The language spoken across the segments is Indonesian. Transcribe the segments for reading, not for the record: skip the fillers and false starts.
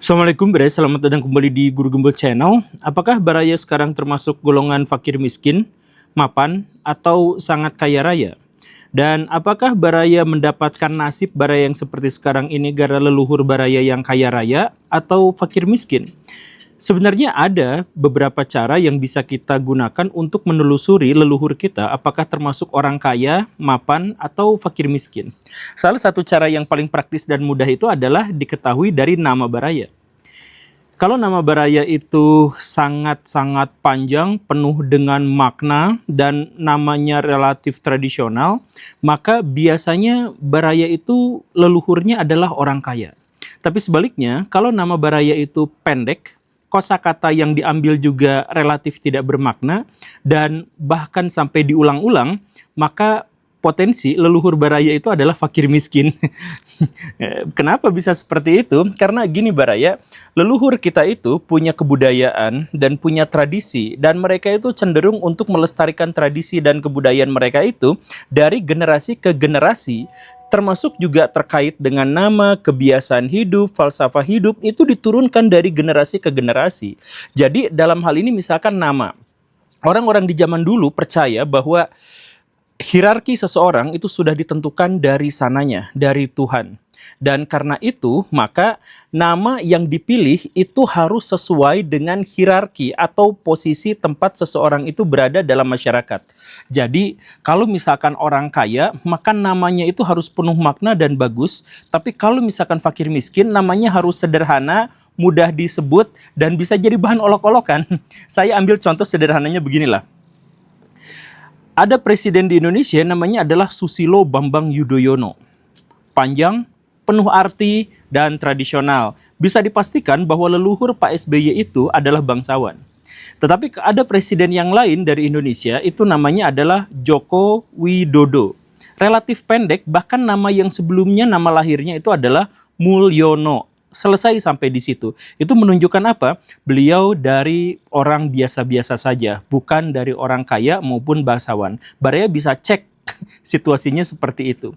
Assalamualaikum Bre, selamat datang kembali di Guru Gembel Channel. Apakah Baraya sekarang termasuk golongan fakir miskin, mapan, atau sangat kaya raya? Dan apakah Baraya mendapatkan nasib Baraya yang seperti sekarang ini gara leluhur Baraya yang kaya raya atau fakir miskin? Sebenarnya ada beberapa cara yang bisa kita gunakan untuk menelusuri leluhur kita apakah termasuk orang kaya, mapan, atau fakir miskin. Salah satu cara yang paling praktis dan mudah itu adalah diketahui dari nama Baraya. Kalau nama Baraya itu sangat-sangat panjang, penuh dengan makna, dan namanya relatif tradisional, maka biasanya Baraya itu leluhurnya adalah orang kaya. Tapi sebaliknya, kalau nama Baraya itu pendek, kosakata yang diambil juga relatif tidak bermakna dan bahkan sampai diulang-ulang, maka potensi leluhur Baraya itu adalah fakir miskin. Kenapa bisa seperti itu? Karena gini Baraya, leluhur kita itu punya kebudayaan dan punya tradisi, dan mereka itu cenderung untuk melestarikan tradisi dan kebudayaan mereka itu dari generasi ke generasi. Termasuk juga terkait dengan nama, kebiasaan hidup, falsafah hidup, itu diturunkan dari generasi ke generasi. Jadi dalam hal ini misalkan nama. Orang-orang di zaman dulu percaya bahwa hierarki seseorang itu sudah ditentukan dari sananya, dari Tuhan. Dan karena itu, maka nama yang dipilih itu harus sesuai dengan hierarki atau posisi tempat seseorang itu berada dalam masyarakat. Jadi, kalau misalkan orang kaya, maka namanya itu harus penuh makna dan bagus. Tapi kalau misalkan fakir miskin, namanya harus sederhana, mudah disebut, dan bisa jadi bahan olok-olokan. Saya ambil contoh sederhananya beginilah. Ada presiden di Indonesia namanya adalah Susilo Bambang Yudhoyono. Panjang, penuh arti, dan tradisional. Bisa dipastikan bahwa leluhur Pak SBY itu adalah bangsawan. Tetapi ada presiden yang lain dari Indonesia, itu namanya adalah Joko Widodo. Relatif pendek, bahkan nama yang sebelumnya, nama lahirnya itu adalah Mulyono. Selesai sampai di situ. Itu menunjukkan apa? Beliau dari orang biasa-biasa saja, bukan dari orang kaya maupun bangsawan. Baraya bisa cek situasinya seperti itu.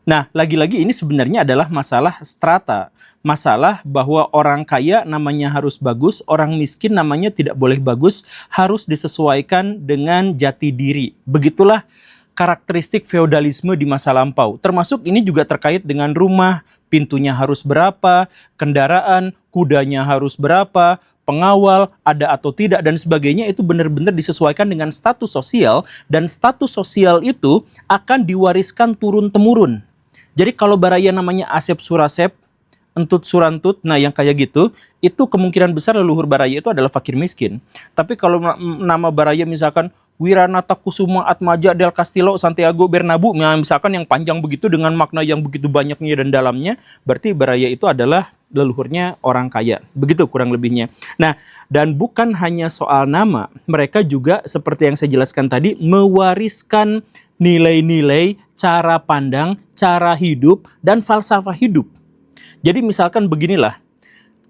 Nah, lagi-lagi ini sebenarnya adalah masalah strata. Masalah bahwa orang kaya namanya harus bagus, orang miskin namanya tidak boleh bagus, harus disesuaikan dengan jati diri. Begitulah karakteristik feodalisme di masa lampau. Termasuk ini juga terkait dengan rumah, pintunya harus berapa, kendaraan, kudanya harus berapa, pengawal, ada atau tidak, dan sebagainya itu benar-benar disesuaikan dengan status sosial, dan status sosial itu akan diwariskan turun-temurun. Jadi kalau Baraya namanya Asep Surasep, Entut Surantut, nah yang kayak gitu, itu kemungkinan besar leluhur Baraya itu adalah fakir miskin. Tapi kalau nama Baraya misalkan Wiranata Kusuma Atmaja del Castillo Santiago Bernabu, nah misalkan yang panjang begitu dengan makna yang begitu banyaknya dan dalamnya, berarti Baraya itu adalah leluhurnya orang kaya. Begitu kurang lebihnya. Nah, dan bukan hanya soal nama, mereka juga seperti yang saya jelaskan tadi, mewariskan nilai-nilai, cara pandang, cara hidup, dan falsafah hidup. Jadi misalkan beginilah,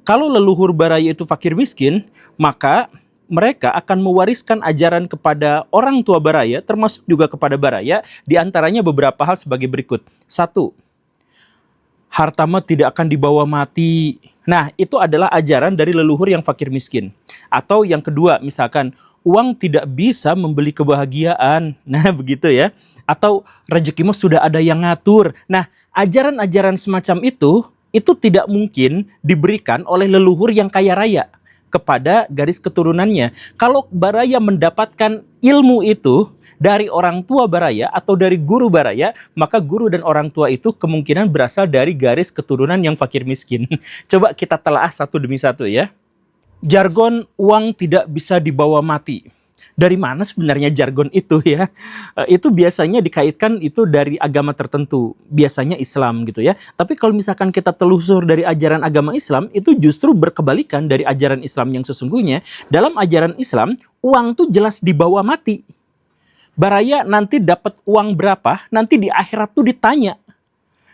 kalau leluhur Baraya itu fakir miskin, maka mereka akan mewariskan ajaran kepada orang tua Baraya, termasuk juga kepada Baraya, diantaranya beberapa hal sebagai berikut. 1. Harta mah tidak akan dibawa mati. Nah, itu adalah ajaran dari leluhur yang fakir miskin. Atau yang kedua, misalkan, uang tidak bisa membeli kebahagiaan. Nah, begitu ya. Atau rezeki mah sudah ada yang ngatur. Nah, ajaran-ajaran semacam itu tidak mungkin diberikan oleh leluhur yang kaya raya kepada garis keturunannya. Kalau Baraya mendapatkan ilmu itu dari orang tua Baraya atau dari guru Baraya, maka guru dan orang tua itu kemungkinan berasal dari garis keturunan yang fakir miskin. Coba kita telaah satu demi satu ya. Jargon uang tidak bisa dibawa mati. Dari mana sebenarnya jargon itu ya? Itu biasanya dikaitkan itu dari agama tertentu, biasanya Islam gitu ya. Tapi kalau misalkan kita telusur dari ajaran agama Islam, itu justru berkebalikan dari ajaran Islam yang sesungguhnya. Dalam ajaran Islam, uang tuh jelas dibawa mati. Baraya nanti dapat uang berapa, nanti di akhirat tuh ditanya.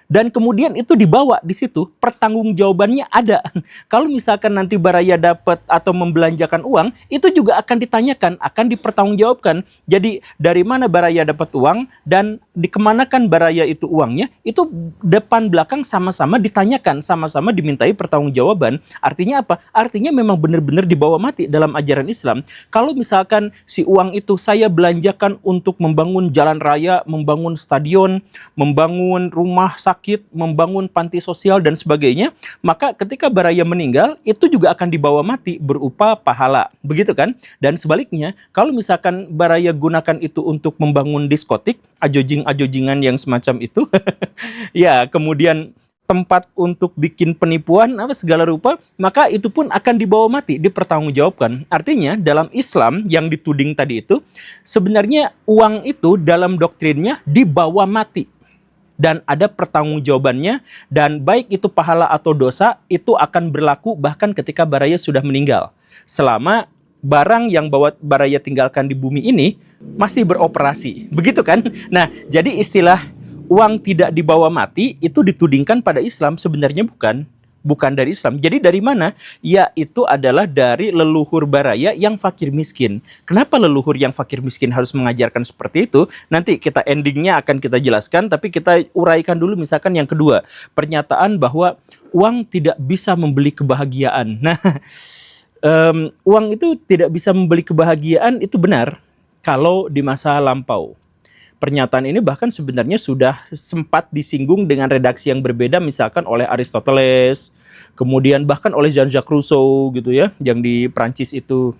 Dan kemudian itu dibawa di situ, pertanggungjawabannya ada. Kalau misalkan nanti Baraya dapat atau membelanjakan uang, itu juga akan ditanyakan, akan dipertanggungjawabkan. Jadi dari mana Baraya dapat uang dan dikemanakan baraya itu uangnya, itu depan belakang sama-sama ditanyakan, sama-sama dimintai pertanggungjawaban. Artinya apa? Artinya memang benar-benar dibawa mati dalam ajaran Islam. Kalau misalkan si uang itu saya belanjakan untuk membangun jalan raya, membangun stadion, membangun rumah sakit, membangun panti sosial dan sebagainya, maka ketika baraya meninggal, itu juga akan dibawa mati berupa pahala. Begitu kan? Dan sebaliknya, kalau misalkan baraya gunakan itu untuk membangun diskotik, ajojing-ajojingan yang semacam itu, ya kemudian tempat untuk bikin penipuan apa segala rupa, maka itu pun akan dibawa mati, dipertanggungjawabkan. Artinya dalam Islam yang dituding tadi itu, sebenarnya uang itu dalam doktrinnya dibawa mati. Dan ada pertanggungjawabannya, dan baik itu pahala atau dosa, itu akan berlaku bahkan ketika baraya sudah meninggal. Selama barang yang bawa baraya tinggalkan di bumi ini masih beroperasi. Begitu kan? Nah, jadi istilah uang tidak dibawa mati itu ditudingkan pada Islam, sebenarnya bukan dari Islam. Jadi dari mana? Ya, itu adalah dari leluhur baraya yang fakir miskin. Kenapa leluhur yang fakir miskin harus mengajarkan seperti itu? Nanti kita endingnya akan kita jelaskan, tapi kita uraikan dulu misalkan yang kedua, pernyataan bahwa uang tidak bisa membeli kebahagiaan. Nah, uang itu tidak bisa membeli kebahagiaan itu benar kalau di masa lampau. Pernyataan ini bahkan sebenarnya sudah sempat disinggung dengan redaksi yang berbeda, misalkan oleh Aristoteles, kemudian bahkan oleh Jean-Jacques Rousseau gitu ya, yang di Prancis itu,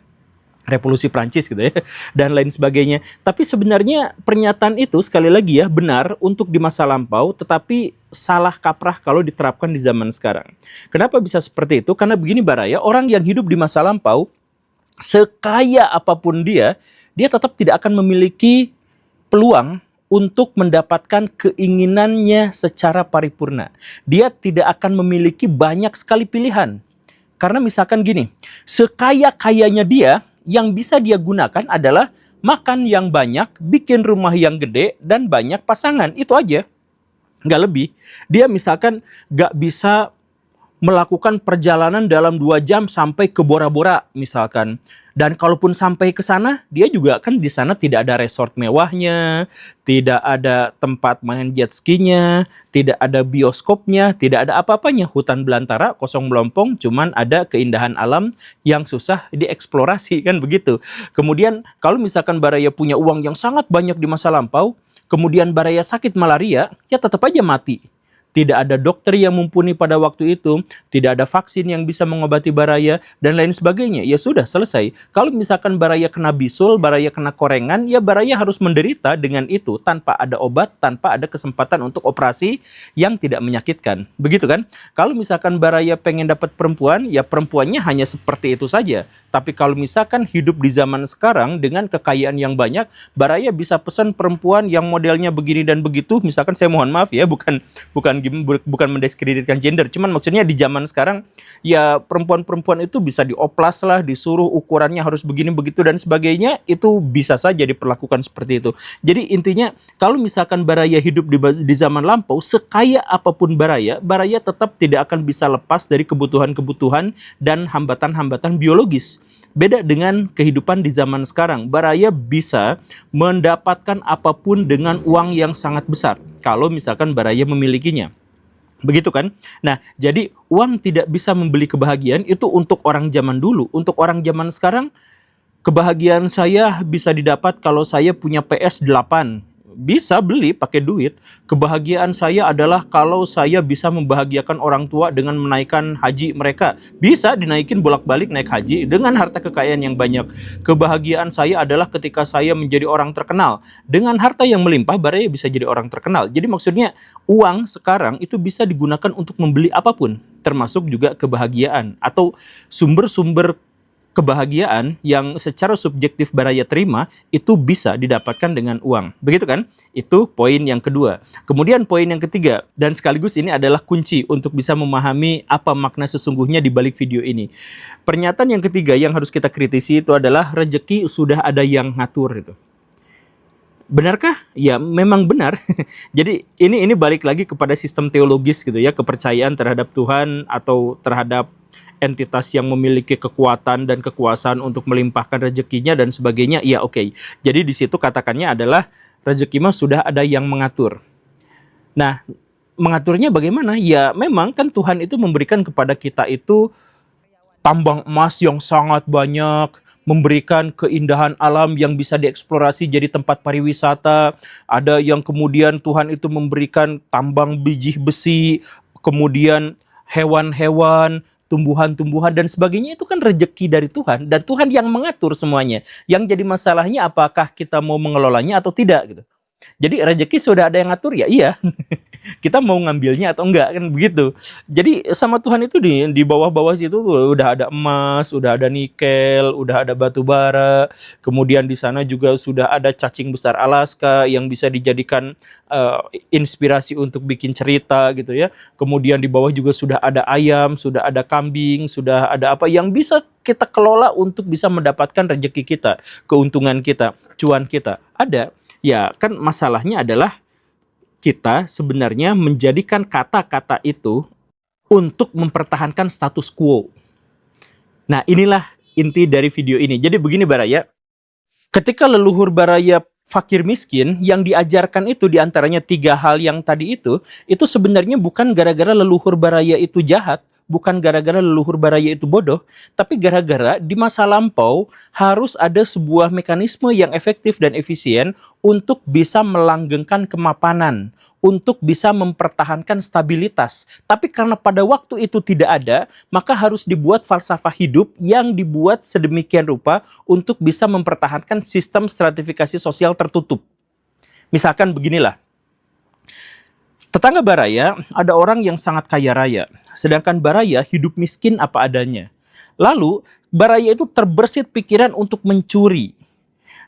revolusi Prancis gitu ya, dan lain sebagainya. Tapi sebenarnya pernyataan itu sekali lagi ya benar untuk di masa lampau, tetapi salah kaprah kalau diterapkan di zaman sekarang. Kenapa bisa seperti itu? Karena begini baraya, orang yang hidup di masa lampau, sekaya apapun dia tetap tidak akan memiliki peluang untuk mendapatkan keinginannya secara paripurna. Dia tidak akan memiliki banyak sekali pilihan. Karena misalkan gini, sekaya-kayanya dia, yang bisa dia gunakan adalah makan yang banyak, bikin rumah yang gede, dan banyak pasangan. Itu aja. Nggak lebih. Dia misalkan nggak bisa melakukan perjalanan dalam 2 jam sampai ke Bora Bora misalkan. Dan kalaupun sampai ke sana, dia juga kan di sana tidak ada resort mewahnya, tidak ada tempat main jet ski-nya, tidak ada bioskopnya, tidak ada apa-apanya. Hutan belantara, kosong melompong, cuman ada keindahan alam yang susah dieksplorasi, kan begitu. Kemudian kalau misalkan baraya punya uang yang sangat banyak di masa lampau, kemudian baraya sakit malaria, ya tetap aja mati. Tidak ada dokter yang mumpuni pada waktu itu, tidak ada vaksin yang bisa mengobati baraya, dan lain sebagainya. Ya sudah, selesai. Kalau misalkan baraya kena bisul, baraya kena korengan, ya baraya harus menderita dengan itu, tanpa ada obat, tanpa ada kesempatan untuk operasi yang tidak menyakitkan. Begitu kan? Kalau misalkan baraya pengen dapat perempuan, ya perempuannya hanya seperti itu saja. Tapi kalau misalkan hidup di zaman sekarang dengan kekayaan yang banyak, baraya bisa pesan perempuan yang modelnya begini dan begitu. Misalkan saya mohon maaf ya, bukan mendiskreditkan gender, cuman maksudnya di zaman sekarang ya perempuan-perempuan itu bisa dioplas lah, disuruh ukurannya harus begini begitu dan sebagainya, itu bisa saja diperlakukan seperti itu. Jadi intinya kalau misalkan baraya hidup di zaman lampau, sekaya apapun baraya tetap tidak akan bisa lepas dari kebutuhan-kebutuhan dan hambatan-hambatan biologis. Beda dengan kehidupan di zaman sekarang, baraya bisa mendapatkan apapun dengan uang yang sangat besar kalau misalkan baraya memilikinya. Begitu kan? Nah, jadi uang tidak bisa membeli kebahagiaan itu untuk orang zaman dulu. Untuk orang zaman sekarang, kebahagiaan saya bisa didapat kalau saya punya PS8. Bisa beli pakai duit. Kebahagiaan saya adalah kalau saya bisa membahagiakan orang tua dengan menaikkan haji mereka. Bisa dinaikin bolak-balik naik haji dengan harta kekayaan yang banyak. Kebahagiaan saya adalah ketika saya menjadi orang terkenal. Dengan harta yang melimpah, baraya bisa jadi orang terkenal. Jadi maksudnya uang sekarang itu bisa digunakan untuk membeli apapun, termasuk juga kebahagiaan atau sumber-sumber kebahagiaan yang secara subjektif baraya terima itu bisa didapatkan dengan uang. Begitu kan? Itu poin yang kedua. Kemudian poin yang ketiga, dan sekaligus ini adalah kunci untuk bisa memahami apa makna sesungguhnya di balik video ini. Pernyataan yang ketiga yang harus kita kritisi itu adalah rezeki sudah ada yang ngatur itu. Benarkah? Ya, memang benar. Jadi ini balik lagi kepada sistem teologis gitu ya, kepercayaan terhadap Tuhan atau terhadap entitas yang memiliki kekuatan dan kekuasaan untuk melimpahkan rezekinya dan sebagainya, iya oke. Jadi di situ katakannya adalah rezeki mah sudah ada yang mengatur. Nah, mengaturnya bagaimana? Ya memang kan Tuhan itu memberikan kepada kita itu tambang emas yang sangat banyak, memberikan keindahan alam yang bisa dieksplorasi jadi tempat pariwisata. Ada yang kemudian Tuhan itu memberikan tambang biji besi, kemudian hewan-hewan, tumbuhan-tumbuhan dan sebagainya, itu kan rezeki dari Tuhan dan Tuhan yang mengatur semuanya. Yang jadi masalahnya apakah kita mau mengelolanya atau tidak gitu. Jadi rezeki sudah ada yang ngatur ya iya. Kita mau ngambilnya atau enggak kan begitu. Jadi sama Tuhan itu di bawah-bawah situ udah ada emas, udah ada nikel, udah ada batu bara. Kemudian di sana juga sudah ada cacing besar Alaska yang bisa dijadikan inspirasi untuk bikin cerita gitu ya. Kemudian di bawah juga sudah ada ayam, sudah ada kambing, sudah ada apa yang bisa kita kelola untuk bisa mendapatkan rezeki kita, keuntungan kita, cuan kita. Ada. Ya, kan masalahnya adalah kita sebenarnya menjadikan kata-kata itu untuk mempertahankan status quo. Nah, inilah inti dari video ini. Jadi begini Baraya, ketika leluhur Baraya fakir miskin, yang diajarkan itu diantaranya 3 hal yang tadi itu sebenarnya bukan gara-gara leluhur Baraya itu jahat, bukan gara-gara leluhur Baraya itu bodoh, tapi gara-gara di masa lampau harus ada sebuah mekanisme yang efektif dan efisien untuk bisa melanggengkan kemapanan, untuk bisa mempertahankan stabilitas. Tapi karena pada waktu itu tidak ada, maka harus dibuat falsafah hidup yang dibuat sedemikian rupa untuk bisa mempertahankan sistem stratifikasi sosial tertutup. Misalkan beginilah, tetangga Baraya ada orang yang sangat kaya raya, sedangkan Baraya hidup miskin apa adanya. Lalu Baraya itu terbersit pikiran untuk mencuri.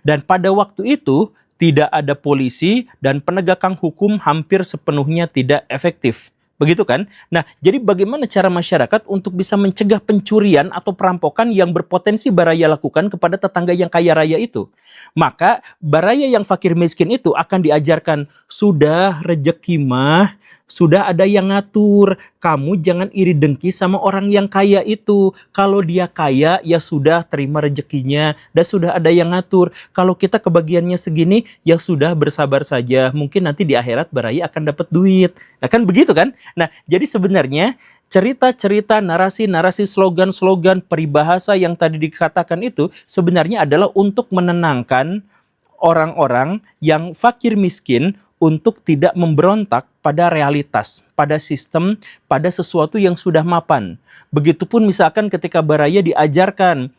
Dan pada waktu itu tidak ada polisi dan penegakan hukum hampir sepenuhnya tidak efektif. Begitu kan? Nah, jadi bagaimana cara masyarakat untuk bisa mencegah pencurian atau perampokan yang berpotensi Baraya lakukan kepada tetangga yang kaya raya itu? Maka Baraya yang fakir miskin itu akan diajarkan, sudah rezeki mah, sudah ada yang ngatur. Kamu jangan iri dengki sama orang yang kaya itu. Kalau dia kaya, ya sudah terima rezekinya dan sudah ada yang ngatur. Kalau kita kebagiannya segini, ya sudah bersabar saja. Mungkin nanti di akhirat Baraya akan dapat duit. Nah kan begitu kan? Nah jadi sebenarnya cerita-cerita, narasi-narasi, slogan-slogan, peribahasa yang tadi dikatakan itu sebenarnya adalah untuk menenangkan orang-orang yang fakir miskin untuk tidak memberontak pada realitas, pada sistem, pada sesuatu yang sudah mapan. Begitupun misalkan ketika Baraya diajarkan,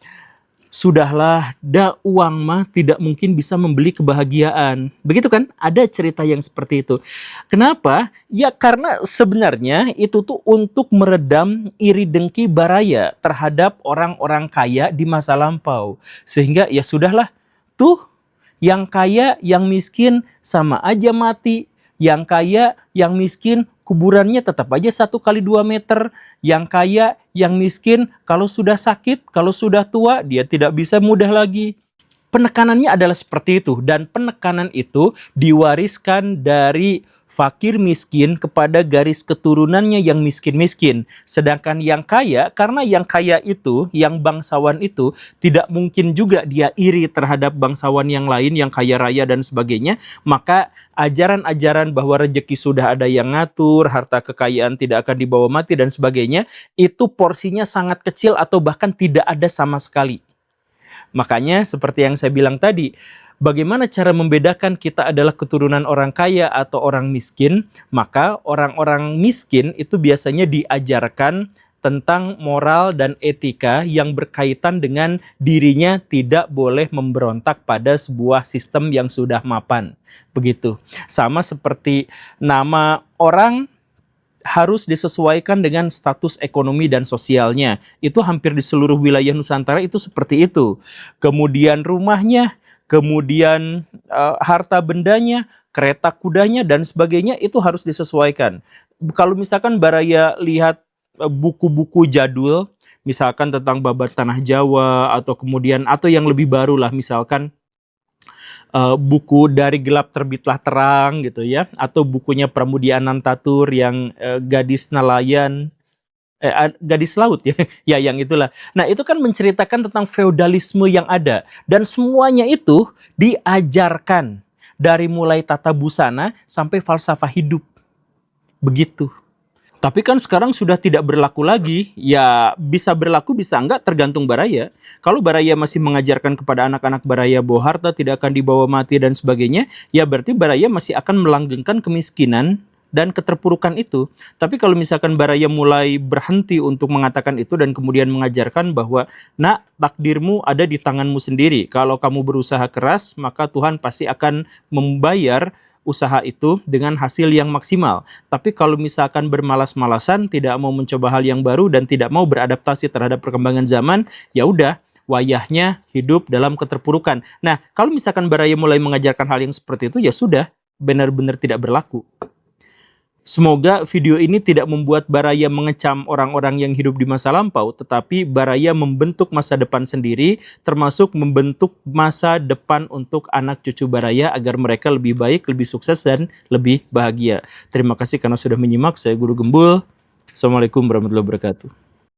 sudahlah, dah uang mah tidak mungkin bisa membeli kebahagiaan. Begitu kan? Ada cerita yang seperti itu. Kenapa? Ya karena sebenarnya itu tuh untuk meredam iri dengki Baraya terhadap orang-orang kaya di masa lampau. Sehingga ya sudahlah, tuh yang kaya, yang miskin sama aja mati. Yang kaya, yang miskin kuburannya tetap aja 1 x 2 meter. Yang kaya, yang miskin kalau sudah sakit, kalau sudah tua dia tidak bisa mudah lagi. Penekanannya adalah seperti itu dan penekanan itu diwariskan dari fakir miskin kepada garis keturunannya yang miskin-miskin. Sedangkan yang kaya, karena yang kaya itu, yang bangsawan itu, tidak mungkin juga dia iri terhadap bangsawan yang lain, yang kaya raya dan sebagainya. Maka ajaran-ajaran bahwa rezeki sudah ada yang ngatur, harta kekayaan tidak akan dibawa mati dan sebagainya, itu porsinya sangat kecil atau bahkan tidak ada sama sekali. Makanya seperti yang saya bilang tadi, bagaimana cara membedakan kita adalah keturunan orang kaya atau orang miskin? Maka orang-orang miskin itu biasanya diajarkan tentang moral dan etika yang berkaitan dengan dirinya tidak boleh memberontak pada sebuah sistem yang sudah mapan. Begitu. Sama seperti nama orang harus disesuaikan dengan status ekonomi dan sosialnya. Itu hampir di seluruh wilayah Nusantara itu seperti itu. Kemudian rumahnya, kemudian harta bendanya, kereta kudanya dan sebagainya itu harus disesuaikan. Kalau misalkan Baraya lihat buku-buku jadul, misalkan tentang babat tanah Jawa atau kemudian atau yang lebih baru lah misalkan buku Dari Gelap Terbitlah Terang gitu ya, atau bukunya Pramudia Anantatur yang Gadis Nelayan. gadis laut ya, ya yang itulah. Nah itu kan menceritakan tentang feodalisme yang ada dan semuanya itu diajarkan dari mulai tata busana sampai falsafah hidup, begitu. Tapi kan sekarang sudah tidak berlaku lagi, ya bisa berlaku bisa enggak tergantung Baraya. Kalau Baraya masih mengajarkan kepada anak-anak Baraya bahwa harta tidak akan dibawa mati dan sebagainya, ya berarti Baraya masih akan melanggengkan kemiskinan dan keterpurukan itu. Tapi kalau misalkan Baraya mulai berhenti untuk mengatakan itu dan kemudian mengajarkan bahwa, nak, takdirmu ada di tanganmu sendiri. Kalau kamu berusaha keras, maka Tuhan pasti akan membayar usaha itu dengan hasil yang maksimal. Tapi kalau misalkan bermalas-malasan, tidak mau mencoba hal yang baru dan tidak mau beradaptasi terhadap perkembangan zaman, ya udah, wayahnya hidup dalam keterpurukan. Nah, kalau misalkan Baraya mulai mengajarkan hal yang seperti itu, ya sudah, benar-benar tidak berlaku. Semoga video ini tidak membuat Baraya mengecam orang-orang yang hidup di masa lampau, tetapi Baraya membentuk masa depan sendiri, termasuk membentuk masa depan untuk anak cucu Baraya agar mereka lebih baik, lebih sukses, dan lebih bahagia. Terima kasih karena sudah menyimak. Saya Guru Gembul. Assalamualaikum warahmatullahi wabarakatuh.